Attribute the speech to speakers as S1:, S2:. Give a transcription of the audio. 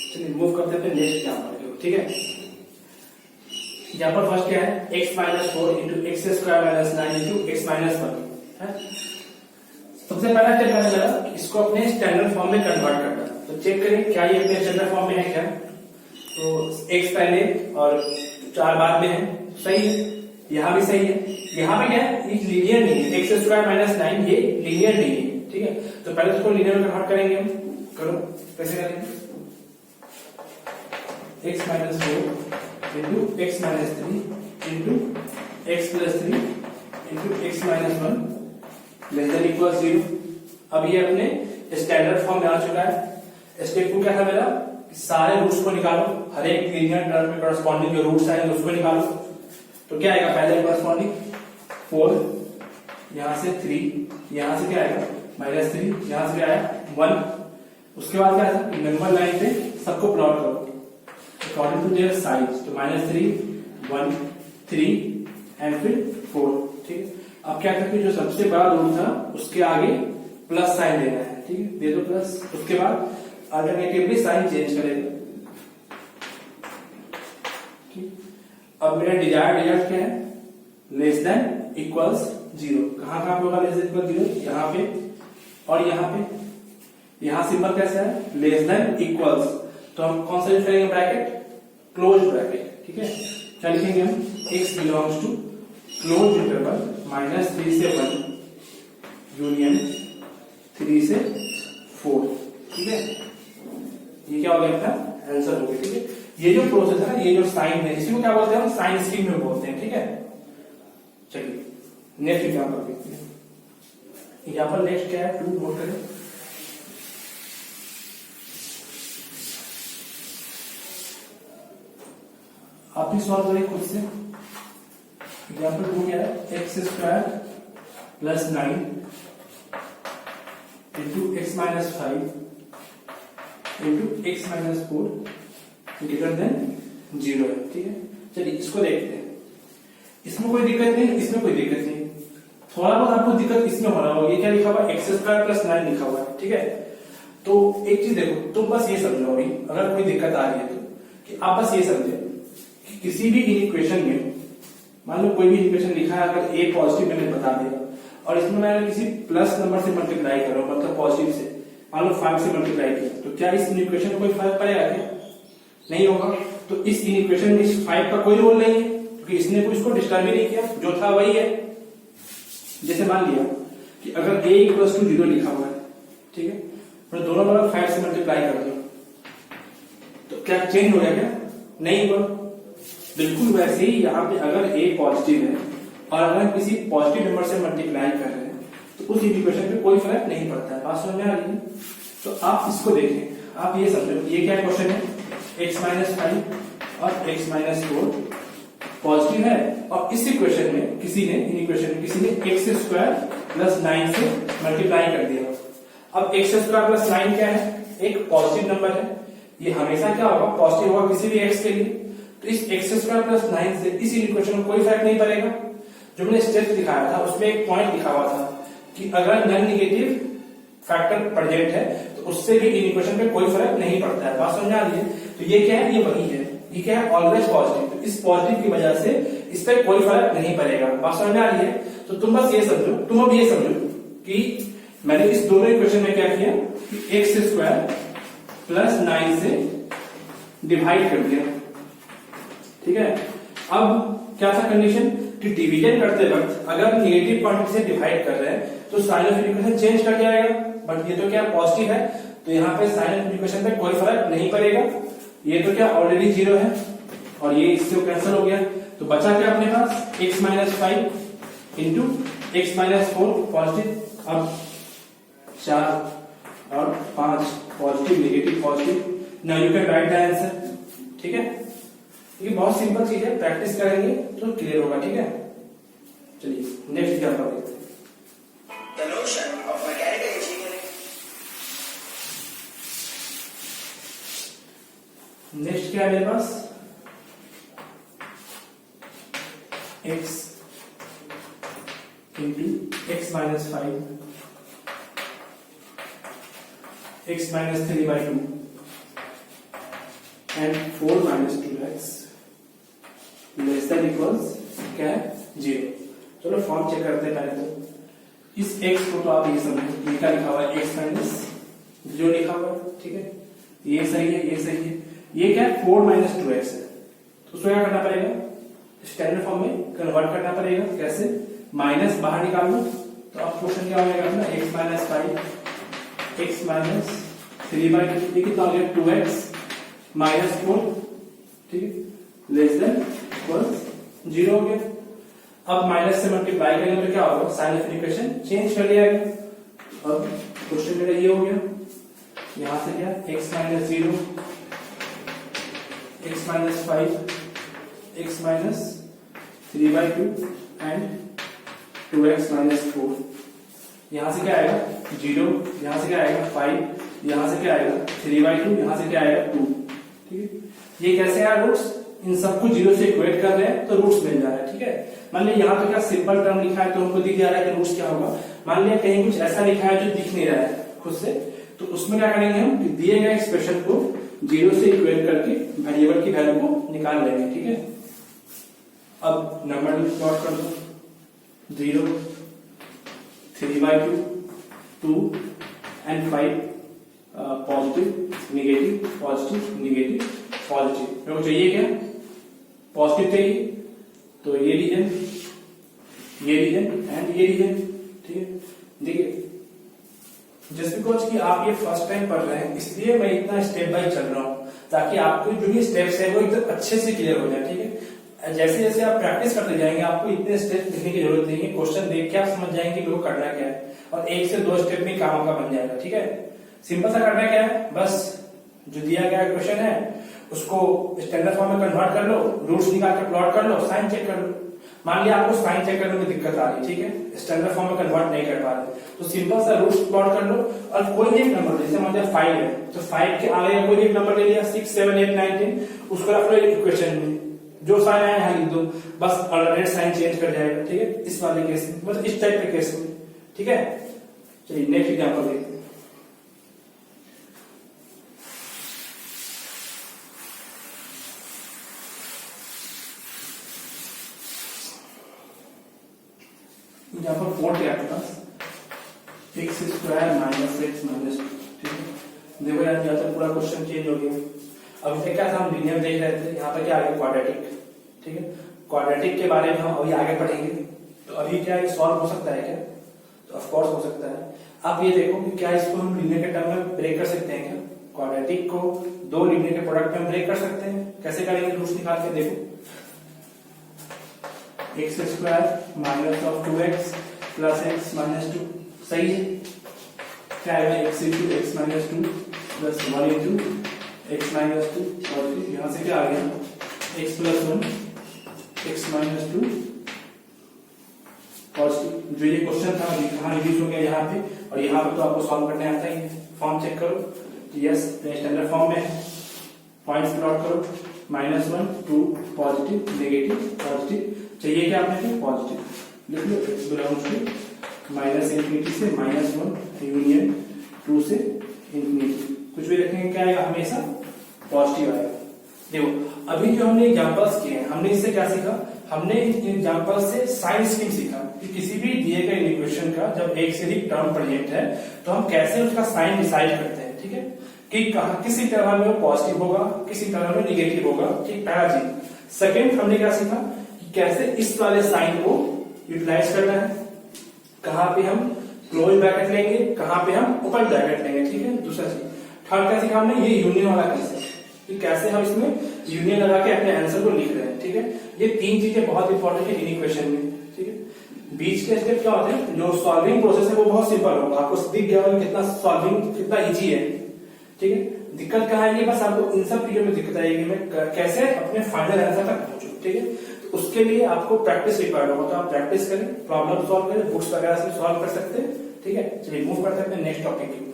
S1: चलिए मूव करते हैं नेक्स्ट एग्जांपल, ठीक है। यहाँ पर फर्स्ट क्या है, x minus 4 into x square minus 9 into x minus 1 है। सबसे पहला स्टेप मैंने लगा कि इसको अपने स्टैंडर्ड फॉर्म में कन्वर्ट करना। तो चेक करें क्या ये अपने स्टैंडर्ड फॉर्म में है क्या। तो x पहले और 4 बाद में है, सही है। यहाँ भी सही है। यहाँ पे क्या है, ये लीनियर नहीं है, एक्स स्क्वायर माइनस 9 ये लीनियर नहीं है, ठीक है। तो पहले इसको लीनियर में कन्वर्ट करेंगे हम। करो, कैसे करेंगे, x minus 4 into x minus 3 into x plus 3 into x minus 1 less than equal 0। अब ये अपने स्टैंडर्ड फॉर्म में आ चुका है। स्टेप 2 क्या था मेरा, सारे रूट्स को निकालो, हर एक लीनियर टर्म में करस्पॉन्डिंग जो रूट्स आएंगे उसको निकालो। तो क्या आएगा, पहले करस्पॉन्डिंग 4, यहां से 3, यहां से क्या आएगा -3, यहां से क्या आया 1। उसके बाद क्या था, नंबर लाइन पे सबको प्लॉट करो अकॉर्डिंग टू देयर साइज। तो -3 1 3 एंड फिर 4, ठीक है। अब क्या करते हैं, जो सबसे बड़ा रूट था उसके आगे प्लस साइन देना है, ठीक है, दे दो प्लस। उसके बाद अल्टरनेटिवली साइन चेंज करेगा, ठीक। अब मेरा डिजायर्ड रिजल्ट क्या है, लेस देन इक्वल्स 0। कहां कहां पे होगा लेस देन इक्वल 0, यहाँ पे और यहाँ पे। यहां सिंबल कैसा है, लेस देन इक्वल्स। तो हम कौन सा यूज करेंगे, ब्रैकेट, क्लोज ब्रैकेट, ठीक है। क्या लिखेंगे हम, x belongs to close interval -3 से 1 यूनियन 3 से 4, ठीक है। ये क्या हो गया अपना आंसर हो गया, ठीक है। ये जो प्रोसेस है ना, ये जो साइन है, इसी को क्या बोलते हैं हम, साइन स्कीम में बोलते हैं, ठीक है। चलिए नेक्स्ट एग्जांपल देखते हैं। यहां पर नेक्स्ट क्या है, 2 नोट करें। आप भी सॉल्व करें खुद से। एग्जांपल 2 क्या है, x square plus 9 into x minus 5 into x minus 4 greater than 0 है, ठीक है। चलिए इसको देखते हैं। इसमें कोई दिक्कत नहीं, इसमें कोई दिक्कत नहीं। थोड़ा बहुत आपको दिक्कत इसमें हो रहा होगा, ये क्या लिखा हुआ है, एक्स स्क्वायर प्लस 9 लिखा हुआ है, ठीक है। तो एक चीज देखो, तुम बस ये समझो अभी, अगर कोई दिक्कत आ रही है तो, कि आप बस ये समझे कि किसी भी इक्वेशन में, मान लो कोई भी इक्वेशन लिखा है, अगर ए पॉजिटिव मैंने बता दिया और इसमें मैं किसी प्लस नंबर से मल्टीप्लाई कर रहा हूं, मतलब पॉजिटिव से, मान लो 5 से मल्टीप्लाई किया, तो क्या इस इक्वेशन में कोई फर्क पड़ेगा क्या, नहीं होगा। तो इस इक्वेशन में इस 5 का कोई रोल नहीं है, क्योंकि इसने कुछ को डिस्टर्ब ही नहीं किया, जो था वही है। जैसे मान लिया कि अगर a इक्वल्स टू 0 लिखा हुआ है, ठीक है, मैं दोनों तरफ 5 से मल्टीप्लाई कर दूं, तो क्या चेंज हो गया क्या, नहीं हुआ। बिल्कुल वैसे ही यहाँ पे अगर a पॉजिटिव है और अगर किसी पॉजिटिव नंबर से मल्टीप्लाई कर रहे हैं, तो उस इक्वेशन पे कोई फर्क नहीं पड़ता है। बात समझ में आ रही है। तो आप इसको देखें, आप ये समझो, ये क्या क्वेश्चन है, x माइनस 5 और x माइनस 4 पॉजिटिव है, और इस इक्वेशन में किसी ने एक्स स्क्वायर प्लस 9 से मल्टीप्लाई कर दिया। अब एक्स स्क्वायर प्लस 9 क्या है, एक पॉजिटिव नंबर है, ये हमेशा क्या होगा, पॉजिटिव होगा किसी भी एक्स के लिए। तो इस एक्स स्क्वायर प्लस 9 से इस इक्वेशन में कोई फर्क नहीं पड़ेगा। जो मैंने स्टेप दिखाया था उसमें एक पॉइंट लिखा हुआ था कि अगर नॉन नेगेटिव फैक्टर प्रेजेंट है तो उससे भी इन इक्वेशन पे कोई फर्क नहीं पड़ता है। बात समझ आ रही है। तो ये क्या है, ये वही है, ये क्या है, ऑलवेज पॉजिटिव। तो इस पॉजिटिव की वजह से इस पर कोई फर्क नहीं पड़ेगा। बात समझ में आ रही है। तो तुम बस ये समझो, तुम अब ये समझो कि मैंने इस दोनों इक्वेशन में क्या किया कि एक्स स्क्वायर प्लस 9 से डिवाइड कर दिया, ठीक है। अब क्या था कंडीशन कि डिवीजन करते वक्त अगर नेगेटिव क्वांटिटी से डिवाइड कर रहे हैं तो साइन ऑफ इक्वेशन चेंज कर जाएगा, बट ये तो क्या पॉजिटिव है, तो यहाँ पे साइन ऑफ इक्वेशन पे कोई फर्क नहीं पड़ेगा। ये तो क्या ऑलरेडी 0 है और ये इससे कैंसिल हो गया। तो बचा क्या अपने पास, x minus 5 into x minus 4 positive, अब 4 और 5 positive negative positive. Now you can write the answer, ठीक है। ये बहुत सिंपल चीज है, प्रैक्टिस करेंगे तो क्लियर होगा, ठीक है। चलिए नेक्स्ट एग्जांपल देखते हैं।
S2: The notion of mechanical engineering.
S1: Next क्या है मेरे पास, x into x minus 5 x minus 3/2 and 4 minus 2x less than equals क्या है 0। चलो फॉर्म चेक करते हैं पहले तो। इस x को तो आप ये समझो, ये क्या लिखा हुआ है x माइनस 0 लिखा हुआ है, ठीक है, ये सही है, ये सही है। ये क्या है 4 माइनस 2x है, तो उसको क्या करना पड़ेगा, स्टैंडर्ड फॉर्म में कन्वर्ट करना पड़ेगा। कैसे, माइनस बाहर निकाल लो तो अब क्वेश्चन क्या हो जाएगा अपना x माइनस 5 x माइनस 3/2, ये कितना हो गया 2x माइनस 4, ठीक है, लेस देन इक्वल्स 0 हो गया। अब माइनस से मल्टीप्लाई करेंगे तो क्या होगा, साइन ऑफ इक्वेशन चेंज कर लिया गया। अब क्वेश्चन मेरा ये हो गया, यहां से क्या x minus 0 x minus 5 x minus 3/2 and 2x minus 4, यहां से क्या आएगा 0, यहां से क्या आएगा 5, यहां से क्या आएगा 3/2, यहां से क्या आएगा 2, ठीक है। ये कैसे आया रूट्स, इन सबको 0 से इक्वेट कर रहे हैं तो रूट्स मिल जा रहा है, ठीक है। मान लिया यहाँ पे क्या सिंपल टर्म लिखा है तो हमको दिख जा रहा है कि रूट्स क्या होगा। मान लिया कहीं कुछ ऐसा लिखा है जो दिख नहीं रहा है खुद से, तो उसमें क्या करेंगे हम, दिए गए एक्सप्रेशन को 0 से इक्वेट करके वेरिएबल की वैल्यू को निकाल लेंगे, ठीक है। अब नंबर प्लॉट कर दो, 0 3/2 2 and 5 positive negative positive negative positive. मेरे को चाहिए क्या, पॉजिटिव चाहिए, तो ये रीजन एंड ये रीजन, ठीक है। देखिए जस्ट बिकॉज कि आप ये फर्स्ट टाइम पढ़ रहे हैं इसलिए मैं इतना स्टेप बाय चल रहा हूं, ताकि आपको जो भी स्टेप्स है वो एकदम अच्छे से क्लियर हो जाए, ठीक है। जैसे जैसे आप प्रैक्टिस करते जाएंगे आपको इतने स्टेप लिखने की जरूरत नहीं है, क्वेश्चन देख के आप समझ जाएंगे कि वो करना क्या है, और 1 से 2 स्टेप में काम का बन जाएगा, ठीक है। सिंपल सा करना क्या है, बस जो दिया गया क्वेश्चन है उसको स्टैंडर्ड फॉर्म में कन्वर्ट कर लो, रूट्स निकाल के प्लॉट कर लो, साइन चेक कर लो। मान लिया आपको साइन चेक करने में दिक्कत आ रही है, ठीक है, स्टैंडर्ड फॉर्म में कन्वर्ट नहीं कर पा रहे, तो सिंपल सा रूट्स प्लॉट कर लो और कोई भी एक नंबर, जैसे मान लिया 5 है तो 5 के आगे कोई भी एक नंबर ले लिया, 6 7 8 9 10, उसको रख लो इक्वेशन में, जो साइन आया है लिख दो, बस अल्टरनेट साइन चेंज कर जाएगा, ठीक है। इस वाले केस में, मतलब इस टाइप के केस में, ठीक है। चलिए नेक्स्ट एग्जांपल देखते हैं। यहाँ पर 4 है आपके पास, x square minus x minus 2, ठीक है। देखो यार यहाँ से पूरा क्वेश्चन चेंज हो गया। अभी तक क्या था, हम लीनियर देख रहे थे, यहाँ पर क्या आ गया क्वाड्रेटिक, ठीक है। क्वाड्रेटिक के बारे में हम अभी आगे पढ़ेंगे, तो अभी क्या ये सॉल्व हो सकता है क्या, तो ऑफ कोर्स हो सकता है। अब ये देखो कि क्या इसको हम लीनियर के टर्म में ब्रेक कर सकते हैं क्या, क्वाड्रेटिक को 2 लीनियर के प्रोडक्ट में ब्रेक कर सकते हैं, कैसे करेंगे, रूट्स निकाल के देखो। x square minus of 2x plus x minus 2, सही है। क्या आएगा, x into x minus 2 plus 1 into x minus 2, और यहां से क्या आ गया x plus 1 x minus 2 positive. जो ये क्वेश्चन था कहां रिड्यूस हो गया, यहाँ पे, और यहाँ पे तो आपको सॉल्व करने आता ही है। फॉर्म चेक करो, यस स्टैंडर्ड फॉर्म में पॉइंट्स प्लॉट करो, -1 2 पॉजिटिव नेगेटिव पॉजिटिव, चाहिए क्या आपने, पॉजिटिव लिख लो, x बिलोंग्स टू -∞ से -1 यूनियन 2 से इंफिनिटी, कुछ भी रखेंगे क्या आएगा, हमेशा पॉजिटिव आएगा। देखो अभी जो हमने एग्जांपल्स किए हैं, हमने इससे क्या सीखा, हमने एग्जांपल से साइन स्कीम सीखा कि किसी भी दिए गए इक्वेशन का जब एक से अधिक टर्म प्रेजेंट है तो हम कैसे उसका साइन डिसाइड करते हैं, ठीक है, कि कहा किसी तरह में वो पॉजिटिव होगा, किसी तरह में निगेटिव होगा, ठीक, पहला चीज। सेकेंड हमने क्या सीखा, कैसे इस वाले साइन को यूटिलाइज करना है, कहां पे हम क्लोज ब्रैकेट लेंगे, कहां पे हम ओपन ब्रैकेट लेंगे, ठीक है। दूसरा चीज, थर्ड क्या सीखा हमने, ये यूनियन वाला कैसे, कि कैसे हम इसमें यूनियन लगा के अपने आंसर को लिख रहे हैं, ठीक है। ये 3 चीजें बहुत इंपॉर्टेंट है इन इक्वेशन में, ठीक है। बीच के स्टेप क्या होते हैं, जो सॉल्विंग प्रोसेस है वो बहुत सिंपल होगा, आपको दिख गया होगा कितना सॉल्विंग कितना इजी है, ठीक है। दिक्कत कहाँ आएगी, बस आपको इन सब चीजों में दिक्कत आएगी, मैं कैसे अपने फाइनल आंसर तक पहुंचूं, ठीक है। उसके लिए आपको प्रैक्टिस रिक्वायर्ड होगा, तो आप प्रैक्टिस करें, प्रॉब्लम सॉल्व करें, बुक्स वगैरह से सॉल्व कर सकते हैं, ठीक है। चलिए मूव करते हैं नेक्स्ट टॉपिक की।